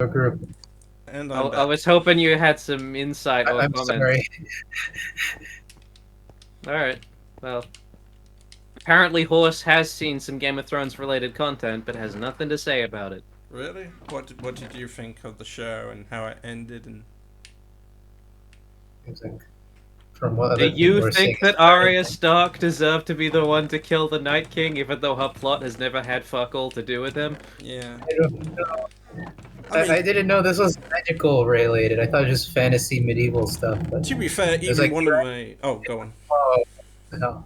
A group. And I, I'm I back. was hoping you had some insight or I'm comment. sorry. Alright, well. Apparently Horse has seen some Game of Thrones related content, but has nothing to say about it. Really? What did you think of the show and how it ended? And It's like, from what Do other you people are saying, think it that started. Arya Stark deserved to be the one to kill the Night King, even though her plot has never had fuck all to do with him? yeah, I don't know. I I mean, didn't know this was magical related. I thought it was just fantasy medieval stuff. But to be fair, it was even like, one of my go on. oh, no.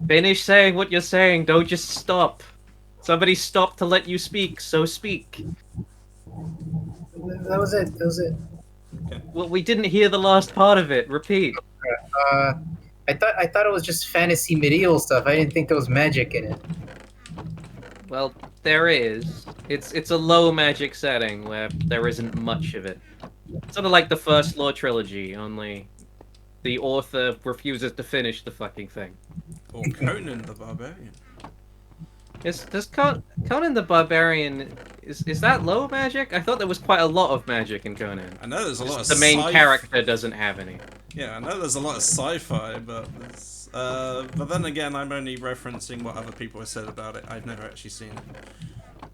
Finish saying what you're saying, don't just stop. Somebody stop to let you speak, so speak. That was it. That was it. Well, we didn't hear the last part of it. Repeat. Uh, I thought it was just fantasy medieval stuff. I didn't think there was magic in it. Well, there is. It's a low magic setting where there isn't much of it. Sort of like the first Law trilogy, only the author refuses to finish the fucking thing. Or Conan the Barbarian. Does Conan the Barbarian is that low magic? I thought there was quite a lot of magic in Conan. I know there's a lot of The main character doesn't have any. Yeah, I know there's a lot of sci-fi, but then again, I'm only referencing what other people have said about it. I've never actually seen it.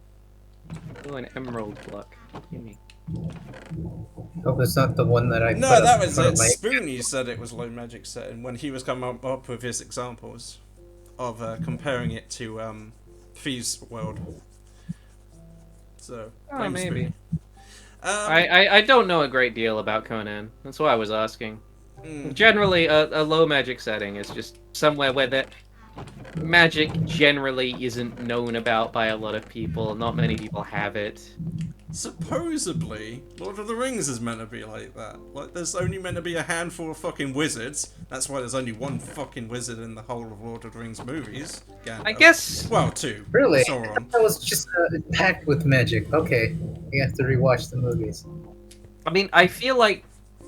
Oh, an emerald block. Gimme. Hope it's not the one that I. No, put that up in was front it. of my. Spoonie said it was low magic setting when he was coming up with his examples of comparing it to Thieves World. So, Oh, blame maybe. Spoonie. I don't know a great deal about Conan. That's why I was asking. Generally, a low magic setting is just somewhere where the magic generally isn't known about by a lot of people. Not many people have it. Supposedly, Lord of the Rings is meant to be like that. Like, there's only meant to be a handful of fucking wizards. That's why there's only one fucking wizard in the whole of Lord of the Rings movies. Gandalf. I guess. Well, two. Really? Sauron. That was just packed with magic. Okay, you have to rewatch the movies. I mean, I feel like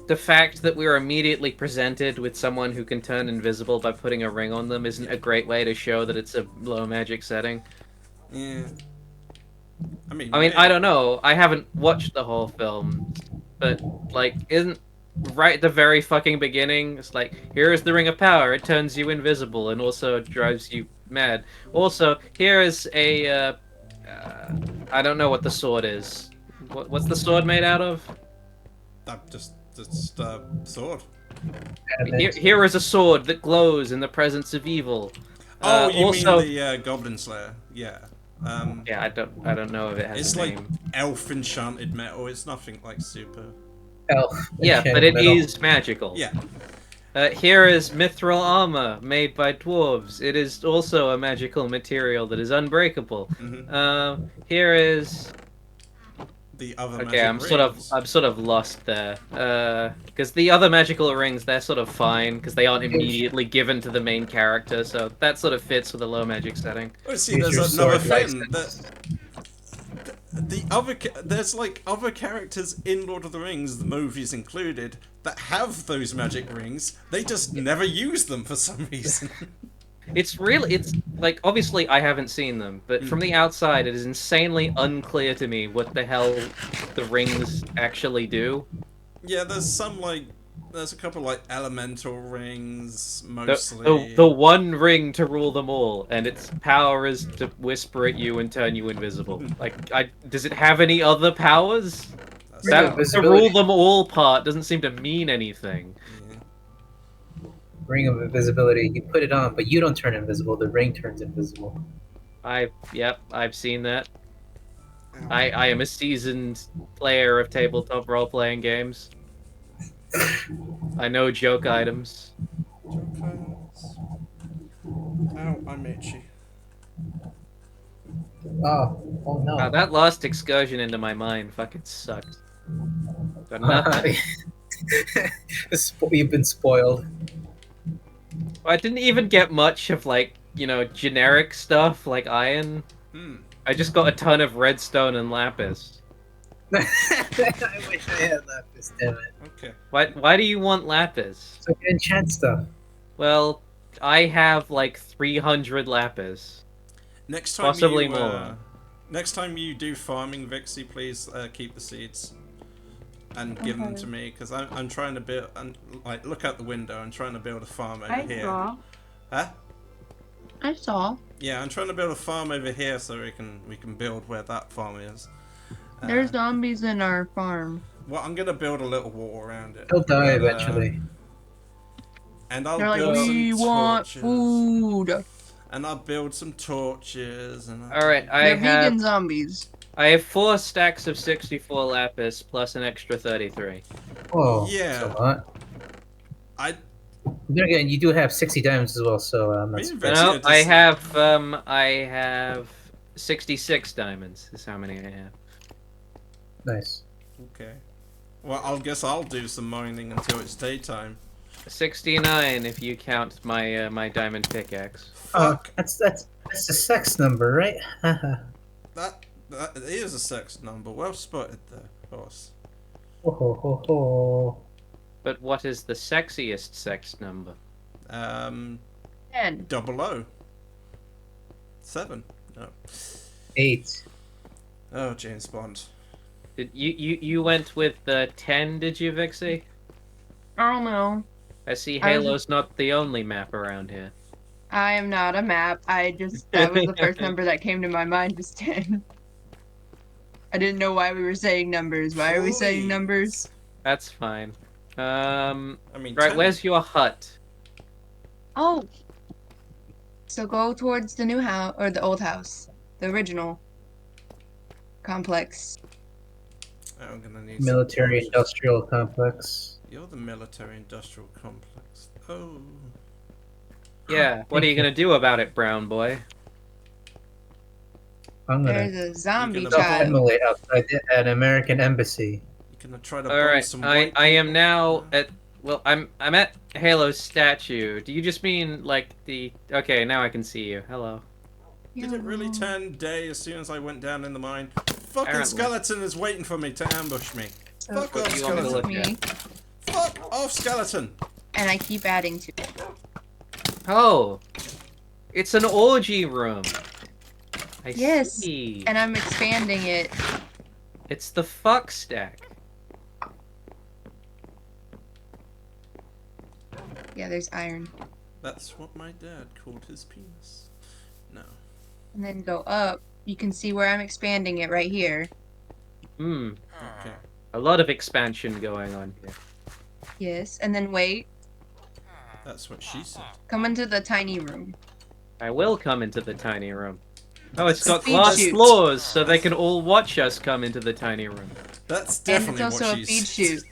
the fact that we're immediately presented with someone who can turn invisible by putting a ring on them isn't a great way to show that it's a low magic setting. Yeah. I mean, I don't know. I haven't watched the whole film, but like, isn't right at the very fucking beginning? It's like, here is the ring of power. It turns you invisible and also drives you mad. Also, here is a. I don't know what the sword is. What's the sword made out of? just sword. Here is a sword that glows in the presence of evil. Oh, you also, mean the Goblin Slayer? Yeah. Yeah, I don't know if it has It's a like name. elf enchanted metal. It's nothing like super. Elf. Yeah, but it is magical. Yeah. Here is mithril armor made by dwarves. It is also a magical material that is unbreakable. Here is The other okay. magic rings. I'm sort of lost there. Because the other magical rings, they're sort of fine because they aren't immediately given to the main character, so that sort of fits with a low magic setting. Oh, see, Use your there's another sword thing license. there's like other characters in Lord of the Rings, the movies included, that have those magic rings. They just never use them for some reason. It's like, obviously I haven't seen them, but from the outside it is insanely unclear to me what the hell the rings actually do. Yeah, there's a couple like elemental rings mostly. The one ring to rule them all, and its power is to whisper at you and turn you invisible. Like, does it have any other powers? That the rule them all part doesn't seem to mean anything. Ring of invisibility. You put it on, but you don't turn invisible. The ring turns invisible. Yep, I've seen that. I am a seasoned player of tabletop role-playing games. I know joke items. Ow, I'm itchy. Oh no. Wow, that last excursion into my mind fucking sucked. Got nothing. You've been spoiled. I didn't even get much of, like, generic stuff like iron. I just got a ton of redstone and lapis. I wish I had lapis, damn it. Okay. Why do you want lapis? So you can enchant stuff. Well, I have like 300 lapis. Next time Possibly more. Next time you do farming, Vixie, please keep the seeds and give them to me, because I'm trying to build. And like, look out the window. I'm trying to build a farm over I here. saw. Huh? I saw. Yeah, I'm trying to build a farm over here so we can build where that farm is. There's zombies in our farm. Well, I'm gonna build a little wall around it. He'll die but, eventually. And I'll They're like, build we some want torches. food. And I'll build some torches. And All right, They're vegan zombies. I have 4 stacks of 64 lapis plus an extra 33. Whoa, Yeah. that's a lot. I Then again, you do have 60 diamonds as well, so me that's and Vixie No, are just- I have 66 diamonds. Is how many I have. nice. Okay. Well, I guess I'll do some mining until it's daytime. 69 if you count my my diamond pickaxe. Fuck. That's a sex number, right? That is a sex number. Well spotted there, boss. Ho ho ho ho. But what is the sexiest sex number? 10. 00. 7. No. 8. Oh, James Bond. Did you went with the 10? Did you, Vixie? Oh no. I see I was- Halo's not the only map around here. I am not a map. that was the first number that came to my mind was 10. I didn't know why we were saying numbers. Why are we saying Please. numbers? That's fine. I mean, Right, 10. where's your hut? Oh. So go towards the new house, or the old house. The original complex. I'm gonna need some Military torches. industrial complex. You're the military industrial complex. Oh. Yeah, what are you gonna do about it, brown boy? I'm gonna There's a zombie You're gonna child. self-immolate outside an American embassy. You're gonna try to All burn right, some I white am people? now at. Well, I'm at Halo's statue. Do you just mean like the? Okay, now I can see you. Hello. Did it really turn day as soon as I went down in the mine? Fucking Apparently. skeleton is waiting for me to ambush me. So Fuck what off, do you want me to skeleton. look me, Fuck off, skeleton. and I keep adding to it. Oh, it's an orgy room. I Yes, see. And I'm expanding it. It's the fuck stack. Yeah, there's iron. That's what my dad called his penis. No. And then go up. You can see where I'm expanding it right here. Hmm. Okay. A lot of expansion going on here. Yes. And then wait. That's what she said. Come into the tiny room. I will come into the tiny room. Oh, it's got Feed glass chute. floors, so they can all watch us come into the tiny room. That's And definitely it's also what a she feed said. chute.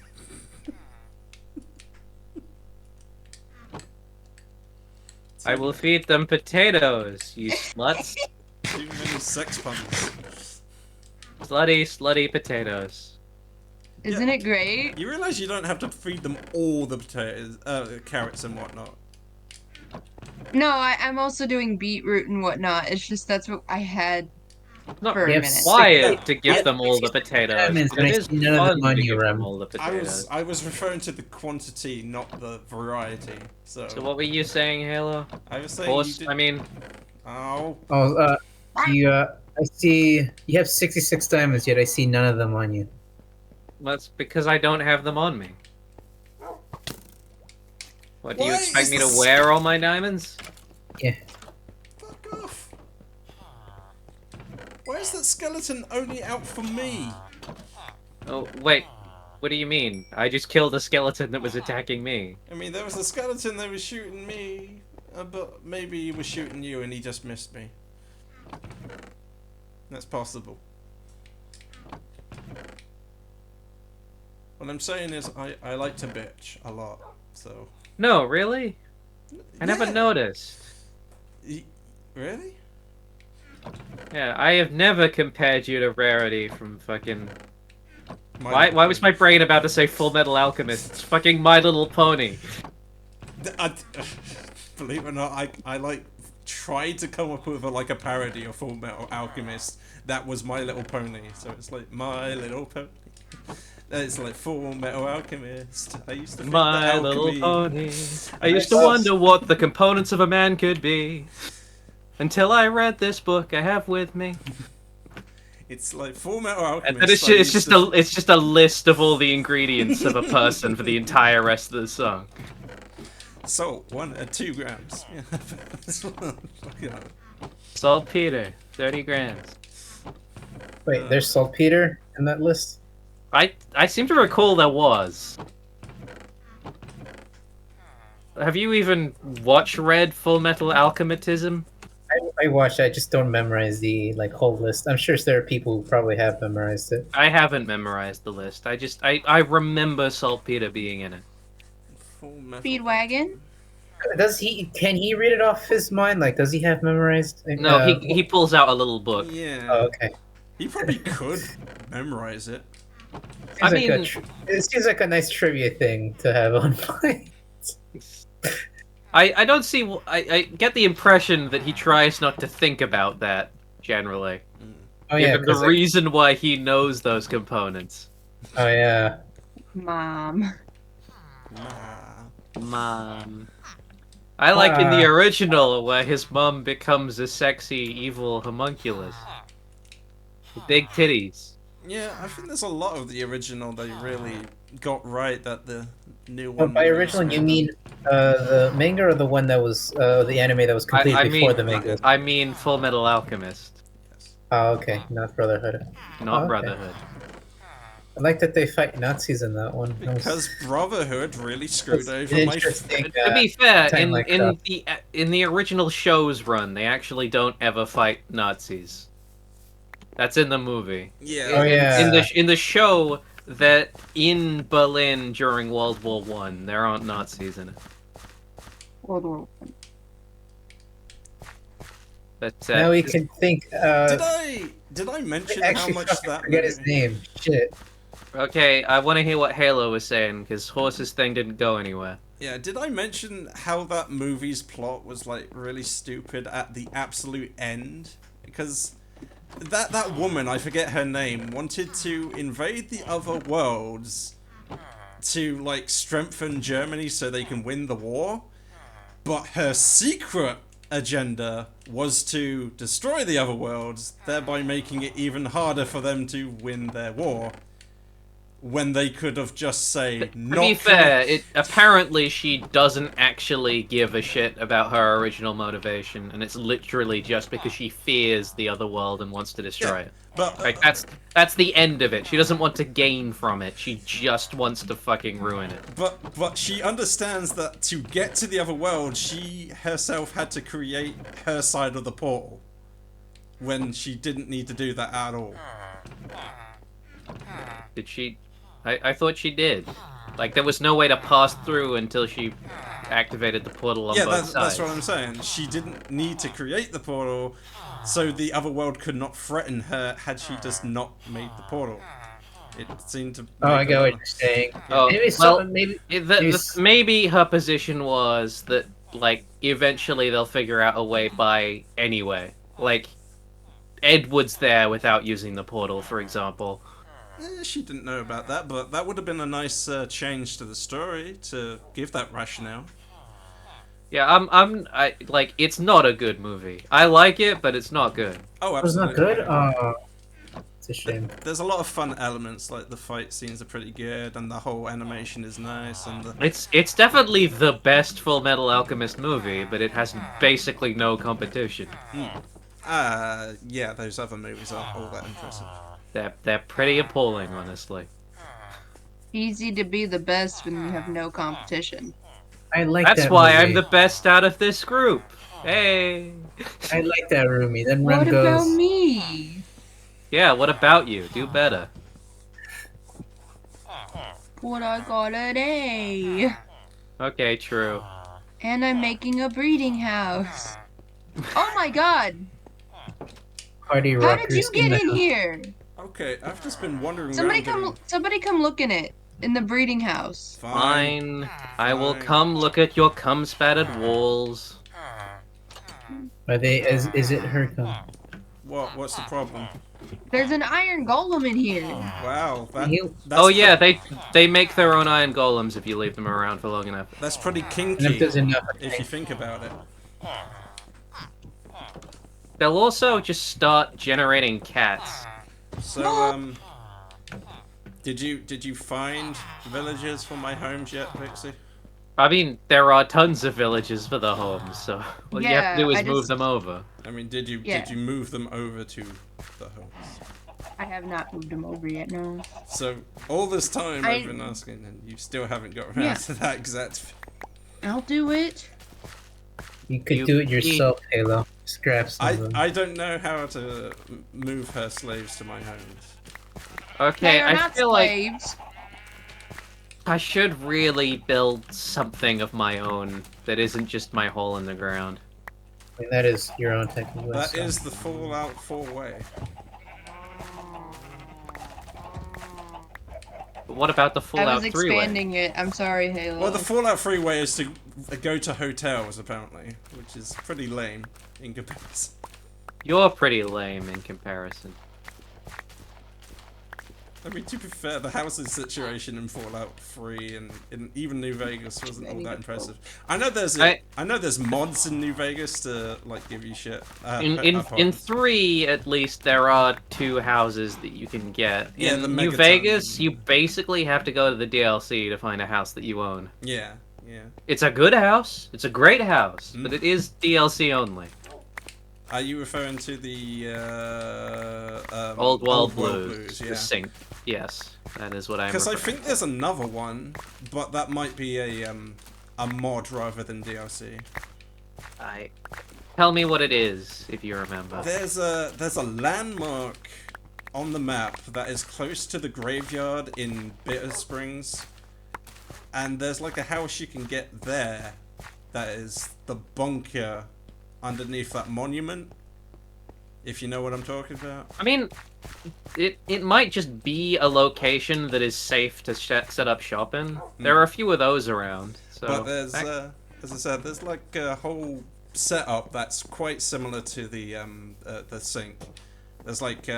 I will feed them potatoes, you sluts. Too many sex puns. Slutty, slutty potatoes. Isn't Yeah. it great? You realize you don't have to feed them all the potatoes, carrots and whatnot. No, I'm also doing beetroot and whatnot. It's just that's what I had Not for a We have minute. required to give Yeah, them all the 60 potatoes, diamonds, but and it I is see none of them fun on to you, give them Rem. all the potatoes. I was referring to the quantity, not the variety. So, So what were you saying, Halo? I was saying Horse, you did. I mean, Oh, Oh, I see you have 66 diamonds, yet I see none of them on you. that's because I don't have them on me. What, do you Why expect is me to this- wear all my diamonds? fuck off! Why is that skeleton only out for me? Oh, wait. What do you mean? I just killed a skeleton that was attacking me. I mean, there was a skeleton that was shooting me, but maybe he was shooting you and he just missed me. That's possible. What I'm saying is, I like to bitch a lot, so. No, really? I never Yeah. noticed. Really? Yeah, I have never compared you to Rarity from fucking... My- Why was my brain about to say Full Metal Alchemist? It's fucking My Little Pony. Believe it or not, I like tried to come up with a parody of Full Metal Alchemist. That was My Little Pony, so it's like My Little Pony. It's like Full Metal Alchemist. I used to think My that Little alchemy- Pony. I used to wonder what the components of a man could be. Until I read this book I have with me. It's like Full Metal And Alchemist. then it's just a list of all the ingredients of a person for the entire rest of the song. Salt, 1 and 2 grams. Yeah. Saltpeter, 30 grams. Wait, there's saltpeter in that list? I seem to recall there was. Have you even read Full Metal Alchemitism? I watched. I just don't memorize the whole list. I'm sure there are people who probably have memorized it. I haven't memorized the list. I remember saltpeter being in it. Full Metal. Speedwagon. Does he? Can he read it off his mind? Like, does he have memorized? No, he pulls out a little book. Yeah. Oh, okay. He probably could memorize it. It seems like a nice trivia thing to have on mind. I don't see. I get the impression that he tries not to think about that generally. Oh yeah, Given the reason why he knows those components. Oh yeah. Mom. Mom. I like in the original where his mom becomes a sexy, evil homunculus. With big titties. Yeah, I think there's a lot of the original they really got right that the new Well, one. by original, you mean the manga or the one that was the anime that was completed before the manga? I mean Full Metal Alchemist. Oh, okay, not Brotherhood. Not okay. Brotherhood. I like that they fight Nazis in that one. Because Brotherhood really screwed over my. To be fair, like in the original show's run, they actually don't ever fight Nazis. That's in the movie. Yeah. Oh yeah. In the show that in Berlin during World War One, there aren't Nazis in it. World War I. But now we can think. Did I mention how much that? Forget his name. Shit. Okay, I want to hear what Halo was saying because Horse's thing didn't go anywhere. Yeah, did I mention how that movie's plot was like really stupid at the absolute end? Because that woman, I forget her name, wanted to invade the other worlds to like strengthen Germany so they can win the war, but her secret agenda was to destroy the other worlds, thereby making it even harder for them to win their war. When they could have just To be fair, apparently she doesn't actually give a shit about her original motivation, and it's literally just because she fears the other world and wants to destroy it. But Like that's the end of it. She doesn't want to gain from it. She just wants to fucking ruin it. But she understands that to get to the other world, she herself had to create her side of the portal. When she didn't need to do that at all. Did she? I thought she did. Like there was no way to pass through until she activated the portal on both sides. That's what I'm saying. She didn't need to create the portal, so the other world could not threaten her had she just not made the portal. It seemed to. Oh, I get what you're saying. Oh, Maybe maybe her position was that like eventually they'll figure out a way by anyway. Like Edward's there without using the portal, for example. She didn't know about that, but that would have been a nice change to the story to give that rationale. Yeah, I like it's not a good movie. I like it, but it's not good. Oh, it was absolutely. not good. It's a shame. There's a lot of fun elements, like the fight scenes are pretty good, and the whole animation is nice, and the... It's definitely the best Full Metal Alchemist movie, but it has basically no competition. Yeah, those other movies aren't all that impressive. They're pretty appalling, honestly. Easy to be the best when you have no competition. I like That's that why movie. I'm the best out of this group. Hey. I like that Rumi. Then What Rem about goes. me? Yeah, what about you? Do better. What I got an A. Okay, true. And I'm making a breeding house. Oh my god! Party How rockers did you get the in house. here? Okay, I've just been wondering. Somebody come look in it. In the breeding house. Fine. I will come look at your cum-spattered walls. Are they? Is it her? What's the problem? There's an iron golem in here. Wow, that's Oh yeah, they make their own iron golems if you leave them around for long enough. That's pretty And if kinky, there's enough, if you think about it. They'll also just start generating cats. So, did you find villagers for my homes yet, Pixie? I mean, there are tons of villages for the homes, so what you have to do is move them over. I mean, did you move them over to the homes? I have not moved them over yet, no. So all this time I've been asking, and you still haven't got around to that exact. I'll do it. You could do it yourself, Halo. Scrap some of them. I don't know how to move her slaves to my homes. Okay, They are I not feel like slaves. I should really build something of my own that isn't just my hole in the ground. I mean, that is your own technical. That is the Fallout 4 way. But what about the I Fallout was 3 way? expanding it. I'm sorry, Halo. Well, the Fallout 3 way is to go to hotels, apparently, which is pretty lame in comparison. You're pretty lame in comparison. I mean, to be fair, the housing situation in Fallout 3 and even New Vegas wasn't all that impressive. I know there's mods in New Vegas to like give you shit. In 3, at least, there are 2 houses that you can get. Yeah, in the New Megaton. Vegas, you basically have to go to the DLC to find a house that you own. Yeah. It's a good house. It's a great house, but it is DLC only. Are you referring to the Old World Blues? Yeah. The sync. Yes, that is what I'm. Because I think there's another one, but that might be a mod rather than DLC. Tell me what it is, if you remember. There's a landmark on the map that is close to the graveyard in Bitter Springs, and there's like a house you can get there that is the bunker underneath that monument, if you know what I'm talking about. I mean, it might just be a location that is safe to set up shop in. There are a few of those around. So But there's, as I said, there's like a whole setup that's quite similar to the sink. There's like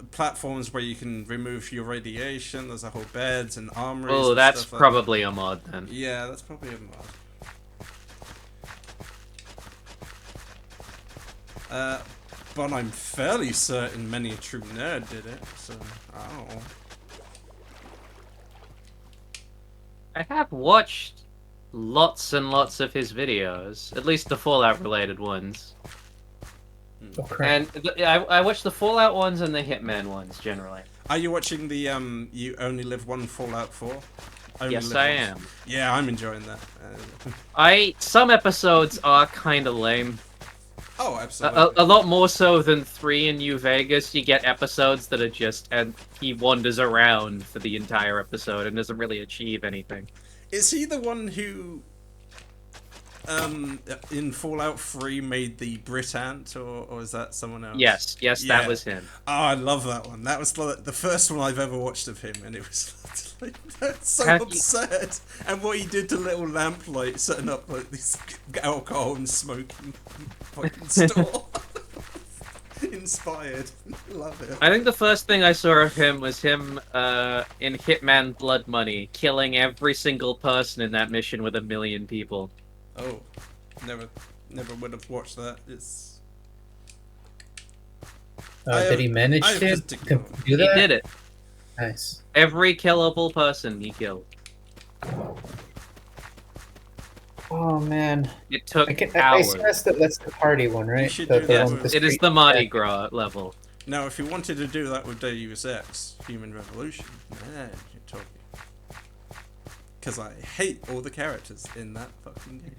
platforms where you can remove your radiation. There's a whole beds and armories. Oh, and that's stuff like probably a mod then. that. Yeah, that's probably a mod. But I'm fairly certain Many a True Nerd did it, so I don't know. I have watched lots and lots of his videos, at least the Fallout related ones. Oh, crap. And I watched the Fallout ones and the Hitman ones generally. Are you watching the You Only Live One Fallout 4? Yes, I am. Yeah, I'm enjoying that. Some episodes are kind of lame. Oh, absolutely. A lot more so than 3 in New Vegas. You get episodes that are just, and he wanders around for the entire episode and doesn't really achieve anything. Is he the one who, in Fallout 3 made the Brit Ant, or is that someone else? Yes, Yeah. that was him. Oh, I love that one. That was the first one I've ever watched of him, and it was like, that's so Have you- absurd. And what he did to Little Lamplight, setting up like this alcohol and smoking fucking store. Inspired. Love it. I think the first thing I saw of him was him in Hitman Blood Money, killing every single person in that mission with 1 million people. Oh, never would have watched that. It's. Did he manage I have to to do He that? did it. Nice. Every killable person he killed. Oh man. It took I hours. see that's the party one, right? should The do that one with- with the It is street- the Mardi Gras level. Now, if you wanted to do that with Deus Ex, Human Revolution, man, you're talking. Because I hate all the characters in that fucking game.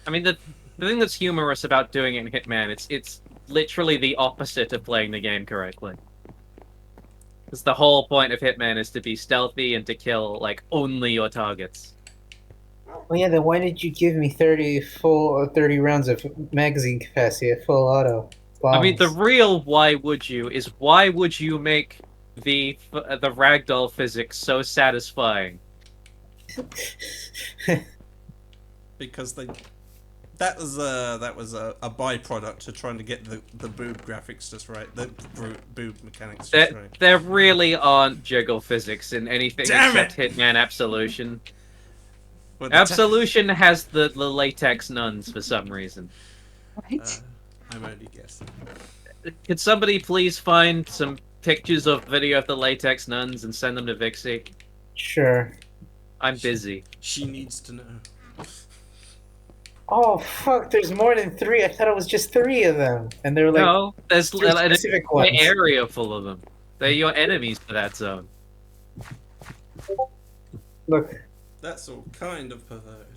I mean, the thing that's humorous about doing it in Hitman, it's literally the opposite of playing the game correctly. Because the whole point of Hitman is to be stealthy and to kill, like, only your targets. Well, yeah. Then why did you give me 30 rounds of magazine capacity at full auto? Bombs? I mean, the real why would you is why would you make the ragdoll physics so satisfying? Because that was a byproduct to trying to get the boob graphics just right, the boob mechanics just right. There really aren't jiggle physics in anything Damn except Hitman Absolution. But the Absolution has the latex nuns for some reason. Right? I'm only guessing. Could somebody please find some pictures of video of the latex nuns and send them to Vixie? Sure. I'm busy. She needs to know. Oh fuck! There's more than 3. I thought it was just 3 of them, and they were like No, there's 3 an specific ones. area full of them. They're your enemies for that zone. Look, That's all kind of perverted.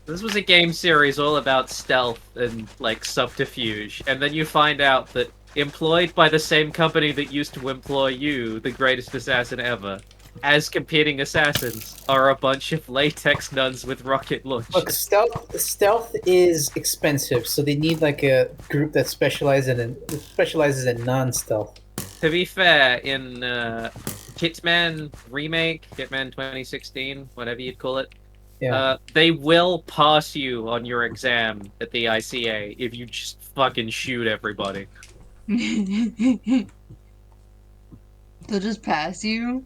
This was a game series all about stealth and like subterfuge, and then you find out that employed by the same company that used to employ you, the greatest assassin ever, as competing assassins are a bunch of latex nuns with rocket launchers. look. Stealth is expensive, so they need like a group that specializes in non-stealth. To be fair, in Hitman Remake, Hitman 2016, whatever you'd call it, Yeah. they will pass you on your exam at the ICA if you just fucking shoot everybody. They'll just pass you.